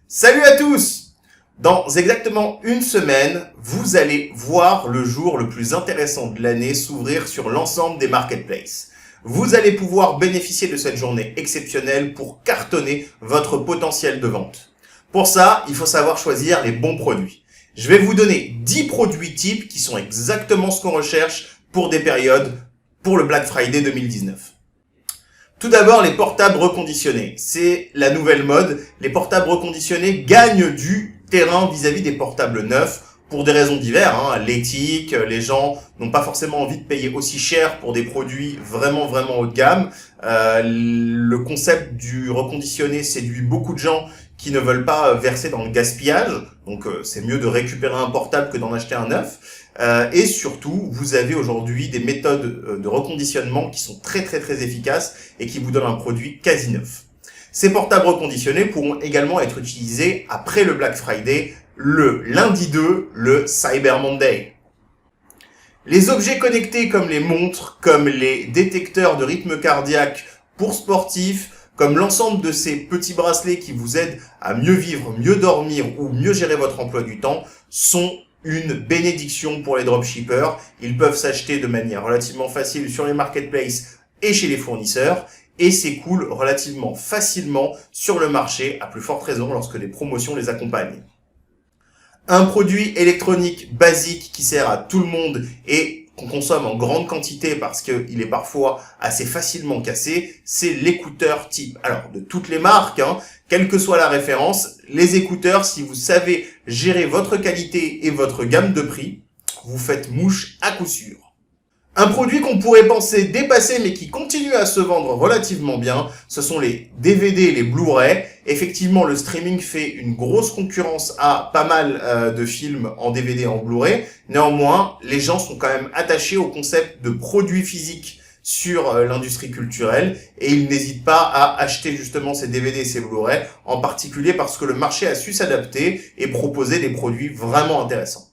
Salut à tous! Dans exactement une semaine, vous allez voir le jour le plus intéressant de l'année s'ouvrir sur l'ensemble des marketplaces. Vous allez pouvoir bénéficier de cette journée exceptionnelle pour cartonner votre potentiel de vente. Pour ça, il faut savoir choisir les bons produits. Je vais vous donner 10 produits types qui sont exactement ce qu'on recherche pour des périodes pour le Black Friday 2019. Tout d'abord, les portables reconditionnés. C'est la nouvelle mode. Les portables reconditionnés gagnent du terrain vis-à-vis des portables neufs pour des raisons diverses. L'éthique, les gens n'ont pas forcément envie de payer aussi cher pour des produits vraiment haut de gamme. Le concept du reconditionné séduit beaucoup de gens qui ne veulent pas verser dans le gaspillage. Donc, c'est mieux de récupérer un portable que d'en acheter un neuf. Et surtout, vous avez aujourd'hui des méthodes de reconditionnement qui sont très efficaces et qui vous donnent un produit quasi neuf. Ces portables reconditionnés pourront également être utilisés après le Black Friday, le lundi 2, le Cyber Monday. Les objets connectés comme les montres, comme les détecteurs de rythme cardiaque pour sportifs, comme l'ensemble de ces petits bracelets qui vous aident à mieux vivre, mieux dormir ou mieux gérer votre emploi du temps, sont une bénédiction pour les dropshippers. Ils peuvent s'acheter de manière relativement facile sur les marketplaces et chez les fournisseurs et s'écoulent relativement facilement sur le marché, à plus forte raison lorsque des promotions les accompagnent. Un produit électronique basique qui sert à tout le monde et qu'on consomme en grande quantité parce qu'il est parfois assez facilement cassé, c'est l'écouteur type. Alors, de toutes les marques, quelle que soit la référence, les écouteurs, si vous savez gérer votre qualité et votre gamme de prix, vous faites mouche à coup sûr. Un produit qu'on pourrait penser dépassé mais qui continue à se vendre relativement bien, ce sont les DVD et les Blu-ray. Effectivement, le streaming fait une grosse concurrence à pas mal de films en DVD et en Blu-ray. Néanmoins, les gens sont quand même attachés au concept de produits physiques sur l'industrie culturelle et ils n'hésitent pas à acheter justement ces DVD et ces Blu-ray, en particulier parce que le marché a su s'adapter et proposer des produits vraiment intéressants.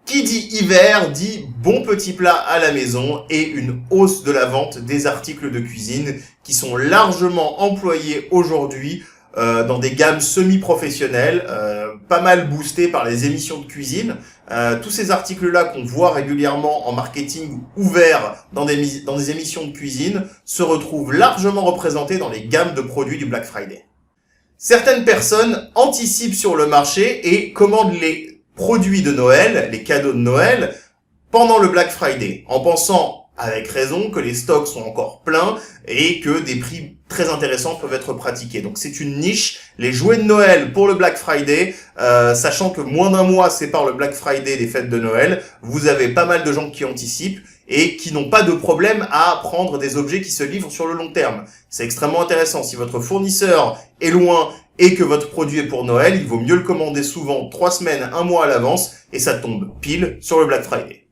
Qui dit hiver dit bon petit plat à la maison et une hausse de la vente des articles de cuisine qui sont largement employés aujourd'hui dans des gammes semi-professionnelles, pas mal boostées par les émissions de cuisine. Tous ces articles-là qu'on voit régulièrement en marketing ouvert dans des émissions de cuisine se retrouvent largement représentés dans les gammes de produits du Black Friday. Certaines personnes anticipent sur le marché et commandent les produits de Noël, les cadeaux de Noël, pendant le Black Friday, en pensant avec raison que les stocks sont encore pleins et que des prix très intéressants peuvent être pratiqués. Donc c'est une niche, les jouets de Noël pour le Black Friday, sachant que moins d'un mois sépare le Black Friday des fêtes de Noël, vous avez pas mal de gens qui anticipent et qui n'ont pas de problème à prendre des objets qui se livrent sur le long terme. C'est extrêmement intéressant. Si votre fournisseur est loin et que votre produit est pour Noël, il vaut mieux le commander souvent 3 semaines, 1 mois à l'avance, et ça tombe pile sur le Black Friday.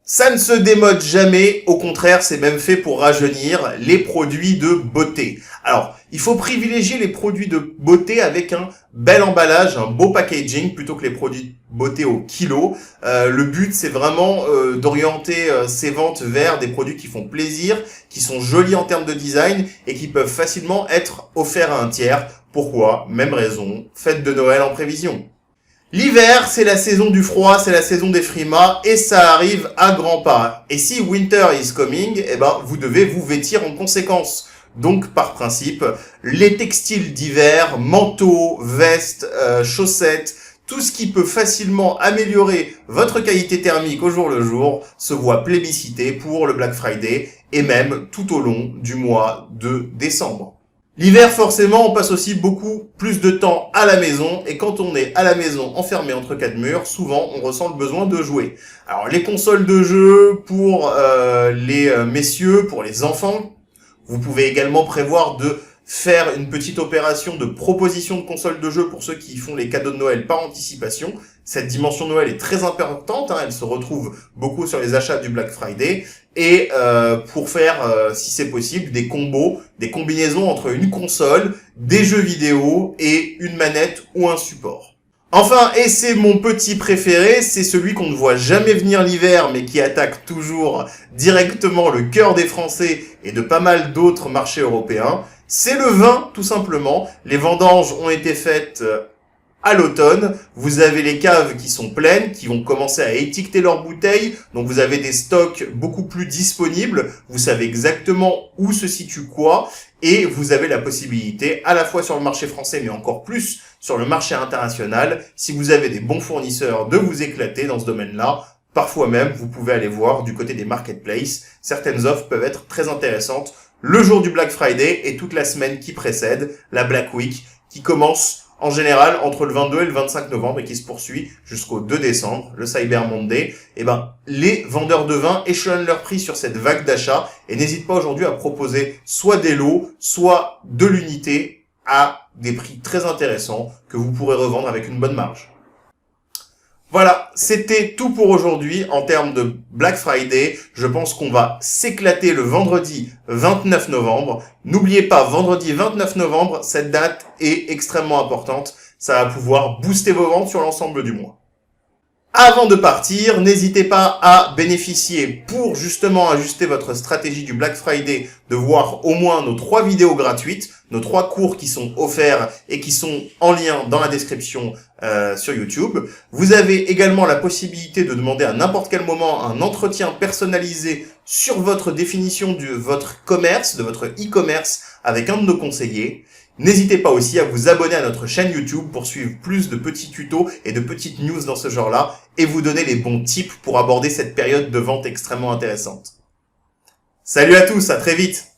Ça ne se démode jamais, au contraire, c'est même fait pour rajeunir les produits de beauté. Alors, il faut privilégier les produits de beauté avec un bel emballage, un beau packaging, plutôt que les produits de beauté au kilo. Le but, c'est vraiment d'orienter ces ventes vers des produits qui font plaisir, qui sont jolis en termes de design et qui peuvent facilement être offerts à un tiers. Pourquoi? Même raison, fête de Noël en prévision. L'hiver, c'est la saison du froid, c'est la saison des frimas, et ça arrive à grands pas. Et si winter is coming, vous devez vous vêtir en conséquence. Donc, par principe, les textiles d'hiver, manteaux, vestes, chaussettes, tout ce qui peut facilement améliorer votre qualité thermique au jour le jour se voit plébiscité pour le Black Friday et même tout au long du mois de décembre. L'hiver, forcément, on passe aussi beaucoup plus de temps à la maison et quand on est à la maison enfermé entre 4 murs, souvent on ressent le besoin de jouer. Alors les consoles de jeux pour les messieurs, pour les enfants, vous pouvez également prévoir de faire une petite opération de proposition de consoles de jeux pour ceux qui font les cadeaux de Noël par anticipation. Cette dimension Noël est très importante, elle se retrouve beaucoup sur les achats du Black Friday. Et pour faire, si c'est possible, des combos, des combinaisons entre une console, des jeux vidéo et une manette ou un support. Enfin, et c'est mon petit préféré, c'est celui qu'on ne voit jamais venir l'hiver, mais qui attaque toujours directement le cœur des Français et de pas mal d'autres marchés européens, C'est le vin, tout simplement. Les vendanges ont été faites à l'automne. Vous avez les caves qui sont pleines, qui vont commencer à étiqueter leurs bouteilles. Donc vous avez des stocks beaucoup plus disponibles. Vous savez exactement où se situe quoi. Et vous avez la possibilité, à la fois sur le marché français, mais encore plus sur le marché international, si vous avez des bons fournisseurs, de vous éclater dans ce domaine-là. Parfois même, vous pouvez aller voir du côté des marketplaces. Certaines offres peuvent être très intéressantes le jour du Black Friday et toute la semaine qui précède, la Black Week, qui commence en général entre le 22 et le 25 novembre et qui se poursuit jusqu'au 2 décembre, le Cyber Monday. Les vendeurs de vin échelonnent leur prix sur cette vague d'achat et n'hésitent pas aujourd'hui à proposer soit des lots, soit de l'unité à des prix très intéressants que vous pourrez revendre avec une bonne marge. Voilà, c'était tout pour aujourd'hui en termes de Black Friday. Je pense qu'on va s'éclater le vendredi 29 novembre. N'oubliez pas, vendredi 29 novembre, cette date est extrêmement importante. Ça va pouvoir booster vos ventes sur l'ensemble du mois. Avant de partir, n'hésitez pas à bénéficier, pour justement ajuster votre stratégie du Black Friday, de voir au moins nos 3 vidéos gratuites, nos 3 cours qui sont offerts et qui sont en lien dans la description sur YouTube. Vous avez également la possibilité de demander à n'importe quel moment un entretien personnalisé sur votre définition de votre commerce, de votre e-commerce avec un de nos conseillers. N'hésitez pas aussi à vous abonner à notre chaîne YouTube pour suivre plus de petits tutos et de petites news dans ce genre-là et vous donner les bons tips pour aborder cette période de vente extrêmement intéressante. Salut à tous, à très vite!